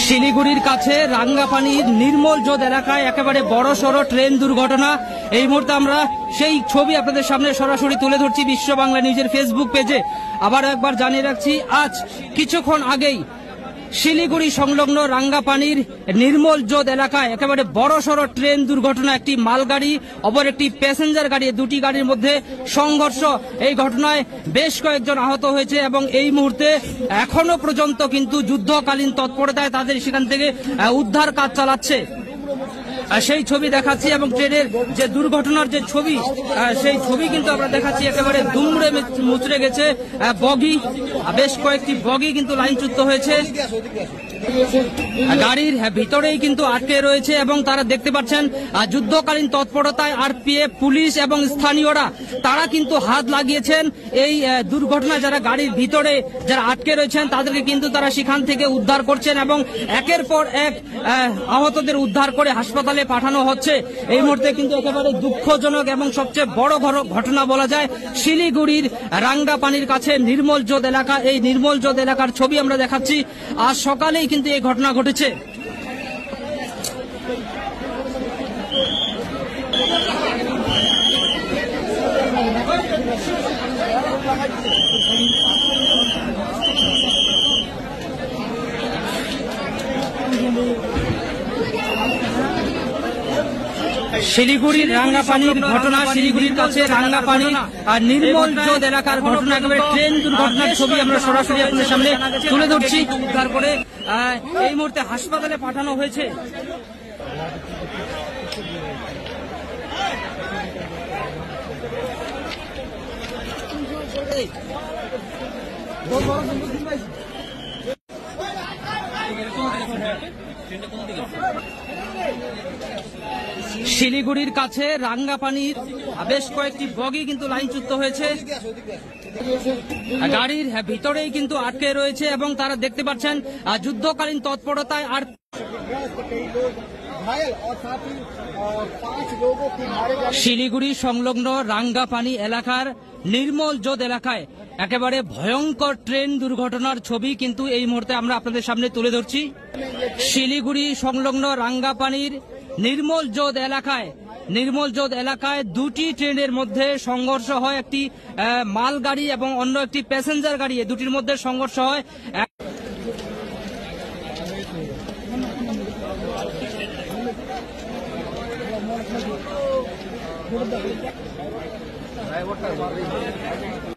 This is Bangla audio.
শিলিগুড়ির কাছে রাঙ্গাপানির নির্মল জোদ এলাকায় একেবারে বড়সড় ট্রেন দুর্ঘটনা। এই মুহূর্তে আমরা সেই ছবি আপনাদের সামনে সরাসরি তুলে ধরছি বিশ্ব বাংলা নিউজের ফেসবুক পেজে। আবার একবার জানিয়ে রাখছি, আজ কিছুক্ষণ আগেই শিলিগুড়ি সংলগ্ন রাঙ্গাপানির নির্মল জোদ এলাকায় একেবারে বড়সড় ট্রেন দুর্ঘটনা। একটি মালগাড়ি অপর একটি প্যাসেঞ্জার গাড়ি, দুটি গাড়ির মধ্যে সংঘর্ষ। এই ঘটনায় বেশ কয়েকজন আহত হয়েছে এবং এই মুহূর্তে এখনো পর্যন্ত কিন্তু যুদ্ধকালীন তৎপরতায় তাদের সেখান থেকে উদ্ধার কাজ চালাচ্ছে। সেই ছবি দেখাচ্ছি এবং ট্রেনের যে দুর্ঘটনার যে ছবি, সেই ছবি কিন্তু আমরা দেখাচ্ছি। একেবারে দুমড়ে মুচড়ে গেছে বগি, বেশ কয়েকটি বগি কিন্তু লাইনচ্যুত হয়েছে, গাড়ির ভিতরেই কিন্তু আটকে রয়েছে এবং তারা দেখতে পাচ্ছেন যুদ্ধকালীন তৎপরতায় আরপিএফ, পুলিশ এবং স্থানীয়রা তারা কিন্তু হাত লাগিয়েছেন। এই দুর্ঘটনা যারা গাড়ির ভিতরে যারা আটকে রয়েছেন তাদেরকে কিন্তু তারা সেখান থেকে উদ্ধার করছেন এবং একের পর এক আহতদের উদ্ধার করে হাসপাতালে পাঠানো হচ্ছে। এই মুহূর্তে কিন্তু একেবারে দুঃখজনক এবং সবচেয়ে বড় ঘটনা বলা যায় শিলিগুড়ির রাঙ্গাপানির কাছে নির্মল জোদ এলাকা। এই নির্মল জোদ এলাকার ছবি আমরা দেখাচ্ছি। আজ সকালেই কিন্তু এই ঘটনা ঘটেছে। শিলিগুড়ির রাঙ্গাপানির ঘটনা, শিলিগুড়ির কাছে রাঙ্গাপানি আর নির্মল জোদ এলাকার ঘটনা, একেবারে ট্রেন দুর্ঘটনার ছবি আমরা সরাসরি আপনাদের সামনে তুলে ধরছি। উদ্ধার করে এই মুহূর্তে হাসপাতালে পাঠানো হয়েছে। শিলিগুড়ির কাছে রাঙ্গাপানির বেশ কয়েকটি বগি কিন্তু লাইনচ্যুত হয়েছে, গাড়ির ভিতরেই কিন্তু আটকে রয়েছে এবং তারা দেখতে পাচ্ছেন যুদ্ধকালীন তৎপরতায় আর শিলিগুড়ি সংলগ্ন রাঙ্গাপানি এলাকার নির্মল জোদ এলাকায় একেবারে ভয়ঙ্কর ট্রেন দুর্ঘটনার ছবি কিন্তু এই মুহূর্তে আমরা আপনাদের সামনে তুলে ধরছি। শিলিগুড়ি সংলগ্ন রাঙ্গাপানির নির্মল জোদ এলাকায় দুটি ট্রেনের মধ্যে সংঘর্ষ হয়। একটি মালগাড়ি এবং অন্য একটি প্যাসেঞ্জার গাড়ি, দুটির মধ্যে সংঘর্ষ হয়। ড্রাইভারটা